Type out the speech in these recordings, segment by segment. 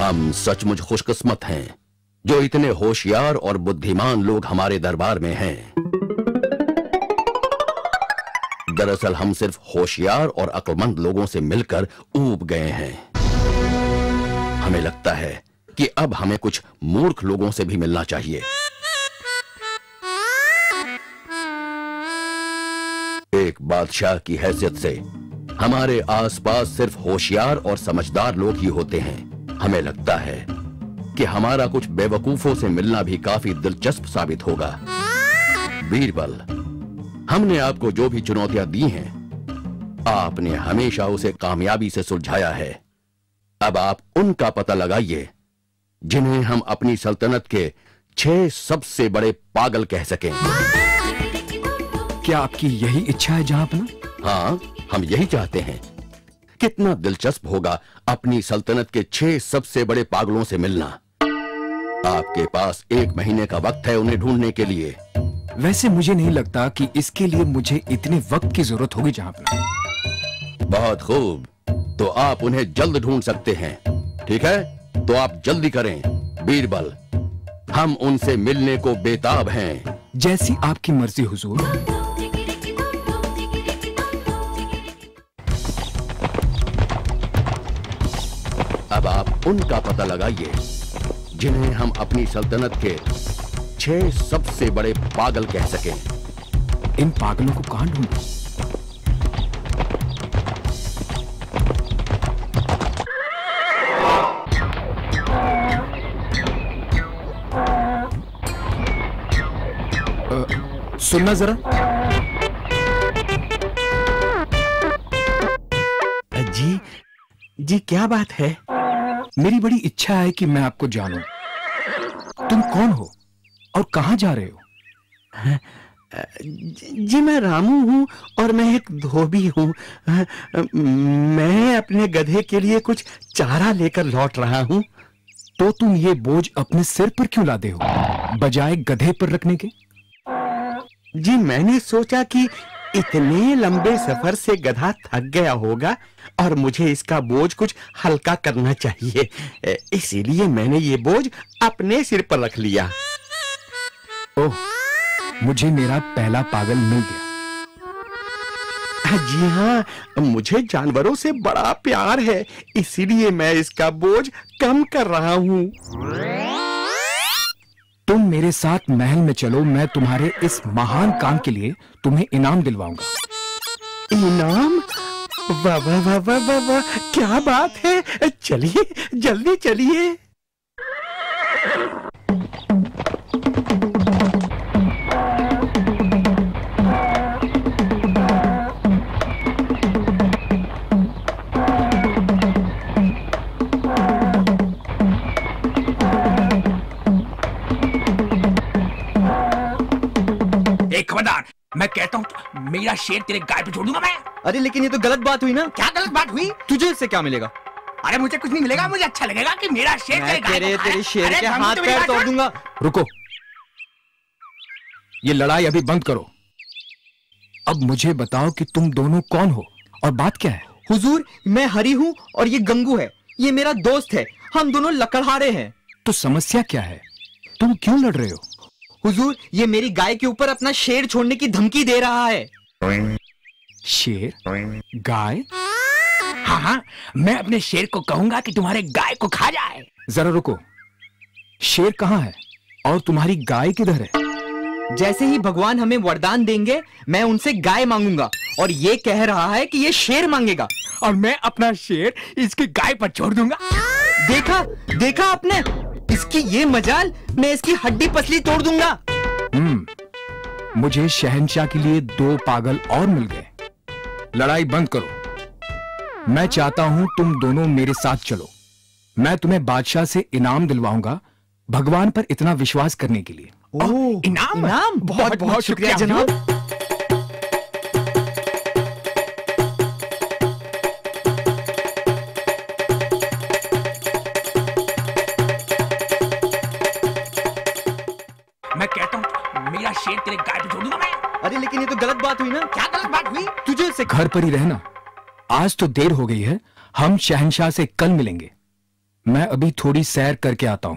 हम सचमुच खुशकिस्मत हैं जो इतने होशियार और बुद्धिमान लोग हमारे दरबार में हैं। दरअसल हम सिर्फ होशियार और अक्लमंद लोगों से मिलकर ऊब गए हैं। हमें लगता है कि अब हमें कुछ मूर्ख लोगों से भी मिलना चाहिए। एक बादशाह की हैसियत से हमारे आसपास सिर्फ होशियार और समझदार लोग ही होते हैं। हमें लगता है कि हमारा कुछ बेवकूफों से मिलना भी काफी दिलचस्प साबित होगा। बीरबल, हमने आपको जो भी चुनौतियां दी हैं, आपने हमेशा उसे कामयाबी से सुलझाया है। अब आप उनका पता लगाइए जिन्हें हम अपनी सल्तनत के 6 सबसे बड़े पागल कह सकें। क्या आपकी यही इच्छा है जहांपना? हाँ, हम यही चाहते हैं। कितना दिलचस्प होगा अपनी सल्तनत के 6 सबसे बड़े पागलों से मिलना। आपके पास 1 महीने का वक्त है उन्हें ढूंढने के लिए। वैसे मुझे नहीं लगता कि इसके लिए मुझे इतने वक्त की जरूरत होगी जहांपना। बहुत खूब, तो आप उन्हें जल्द ढूंढ सकते हैं। ठीक है, तो आप जल्दी करें। बीरबल, हम उनसे मिलने को बेताब हैं। जैसी आपकी मर्जी हुजूर। अब आप उनका पता लगाइए जिन्हें हम अपनी सल्तनत के 6 सबसे बड़े पागल कह सकें। इन पागलों को कहां ढूंढूं? सुनना जरा। जी क्या बात है? मेरी बड़ी इच्छा है कि मैं आपको जानूं। तुम कौन हो और कहां जा रहे हो? जी मैं रामू हूं और मैं एक धोबी हूं। मैं अपने गधे के लिए कुछ चारा लेकर लौट रहा हूं। तो तुम ये बोझ अपने सिर पर क्यों लादे हो बजाय गधे पर रखने के? जी मैंने सोचा कि इतने लंबे सफर से गधा थक गया होगा और मुझे इसका बोझ कुछ हल्का करना चाहिए, इसीलिए मैंने ये बोझ अपने सिर पर रख लिया। ओह, मुझे मेरा पहला पागल मिल गया। जी हाँ, मुझे जानवरों से बड़ा प्यार है, इसीलिए मैं इसका बोझ कम कर रहा हूँ। तुम मेरे साथ महल में चलो, मैं तुम्हारे इस महान काम के लिए तुम्हें इनाम दिलवाऊंगा। इनाम? वाह वाह वाह वाह वाह वाह, क्या बात है। चलिए जल्दी चलिए। खबरदार, मैं कहता हूँ मेरा शेर तेरे गाय पे छोड़ दूंगा मैं। अरे लेकिन ये तो गलत बात हुई ना। क्या गलत बात हुई? तुझे इससे क्या मिलेगा? अरे मुझे कुछ नहीं मिलेगा, मुझे अच्छा लगेगा कि मेरा शेर तेरे गाय को खाए। तेरे शेर के हाथ पैर तोड़ दूंगा। रुको, ये लड़ाई अभी बंद करो। अब मुझे बताओ कि तुम दोनों कौन हो और बात क्या है? हुजूर, मैं हरी हूँ और ये गंगू है, ये मेरा दोस्त है। हम दोनों लकड़हारे हैं। तो समस्या क्या है? तुम क्यों लड़ रहे हो? हुजूर, ये मेरी गाय के ऊपर अपना शेर छोड़ने की धमकी दे रहा है। शेर? गाय? हाँ हाँ, मैं अपने शेर को कहूंगा कि तुम्हारे गाय को खा जाए। जरा रुको, शेर कहाँ है और तुम्हारी गाय किधर है? जैसे ही भगवान हमें वरदान देंगे, मैं उनसे गाय मांगूंगा और ये कह रहा है कि ये शेर मांगेगा और मैं अपना शेर इसकी गाय पर छोड़ दूंगा। देखा देखा आपने, इसकी ये मजाल, मैं इसकी हड्डी पसली तोड़ दूंगा। मुझे शहंशाह के लिए 2 पागल और मिल गए। लड़ाई बंद करो। मैं चाहता हूं तुम दोनों मेरे साथ चलो। मैं तुम्हें बादशाह से इनाम दिलवाऊंगा भगवान पर इतना विश्वास करने के लिए। ओह, इनाम? बहुत बहुत शुक्रिया जनाब। मैं कहता हूँ मेरा शेर तेरे गाय पे छोड़ दूंगा मैं। अरे लेकिन ये तो गलत बात हुई ना। क्या गलत बात हुई? तुझे से घर पर ही रहना। आज तो देर हो गई है, हम शहंशाह से कल मिलेंगे। मैं अभी थोड़ी सैर करके आता हूं।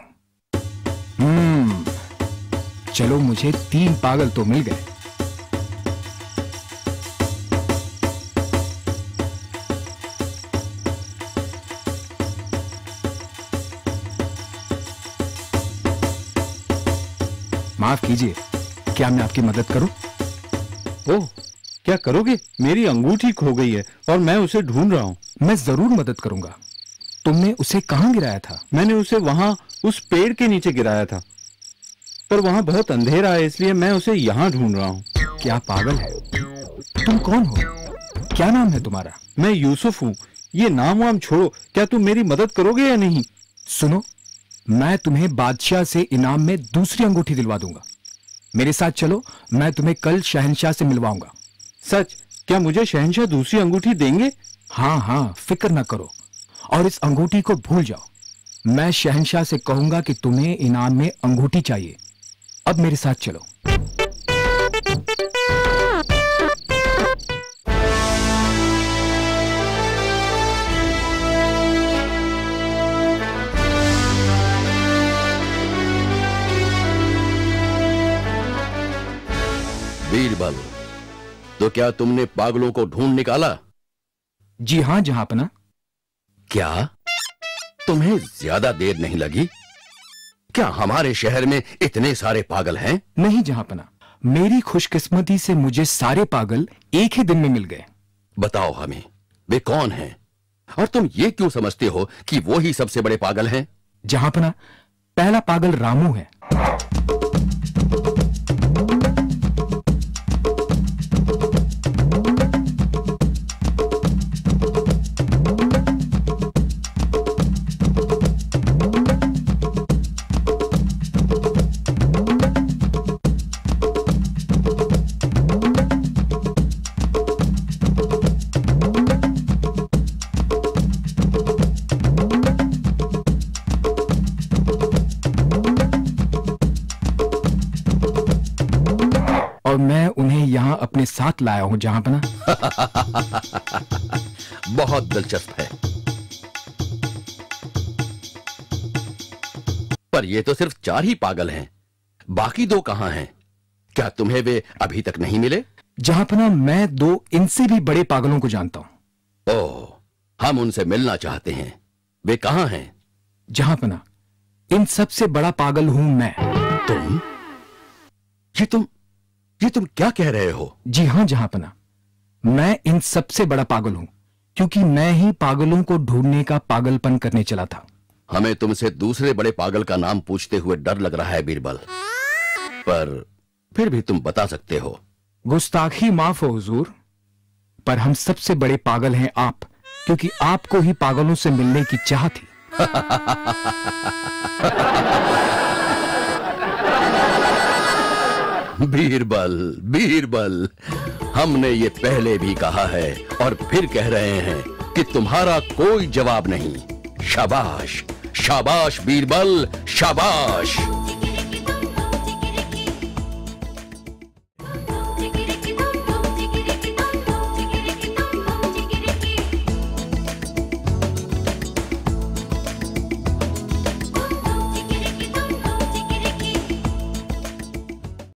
चलो, मुझे 3 पागल तो मिल गए। माफ कीजिए, क्या मैं आपकी मदद करूं? ओह, क्या करोगे? मेरी अंगूठी खो गई है और मैं उसे ढूंढ रहा हूं। मैं जरूर मदद करूंगा। तुमने उसे कहां गिराया था? मैंने उसे वहां उस पेड़ के नीचे गिराया था, पर वहां बहुत अंधेरा है, इसलिए मैं उसे यहां ढूंढ रहा हूं। क्या पागल है? तुम कौन हो? क्या नाम है तुम्हारा? मैं यूसुफ हूं। ये नाम वाम छोड़ो, क्या तुम मेरी मदद करोगे या नहीं? सुनो, मैं तुम्हें बादशाह से इनाम में दूसरी अंगूठी दिलवा दूंगा। मेरे साथ चलो, मैं तुम्हें कल शहंशाह से मिलवाऊंगा। सच? क्या मुझे शहंशाह दूसरी अंगूठी देंगे? हाँ हाँ, फिक्र ना करो और इस अंगूठी को भूल जाओ। मैं शहंशाह से कहूंगा कि तुम्हें इनाम में अंगूठी चाहिए। अब मेरे साथ चलो। बीरबल, तो क्या तुमने पागलों को ढूंढ निकाला? जी हाँ जहांपना। क्या तुम्हें ज्यादा देर नहीं लगी? क्या हमारे शहर में इतने सारे पागल हैं? नहीं जहांपना, मेरी खुशकिस्मती से मुझे सारे पागल एक ही दिन में मिल गए। बताओ हमें, वे कौन हैं? और तुम ये क्यों समझते हो कि वो ही सबसे बड़े पागल हैं? जहांपना, पहला पागल रामू है। और मैं उन्हें यहां अपने साथ लाया हूं जहांपना। बहुत दिलचस्प है, पर ये तो सिर्फ 4 ही पागल हैं। बाकी 2 कहां हैं? क्या तुम्हें वे अभी तक नहीं मिले? जहांपना, मैं 2 इनसे भी बड़े पागलों को जानता हूं। ओह, हम उनसे मिलना चाहते हैं। वे कहां हैं? जहांपना, इन सबसे बड़ा पागल हूं मैं। तुम? ये तुम क्या कह रहे हो? जी हां जहांपना, मैं इन सबसे बड़ा पागल हूं, क्योंकि मैं ही पागलों को ढूंढने का पागलपन करने चला था। हमें तुमसे दूसरे बड़े पागल का नाम पूछते हुए डर लग रहा है बीरबल, पर फिर भी तुम बता सकते हो। गुस्ताखी माफ हो हुजूर, पर हम सबसे बड़े पागल हैं आप, क्योंकि आपको ही पागलों से मिलने की चाह थी। बीरबल, बीरबल, हमने ये पहले भी कहा है और फिर कह रहे हैं कि तुम्हारा कोई जवाब नहीं। शाबाश, शाबाश बीरबल, शाबाश।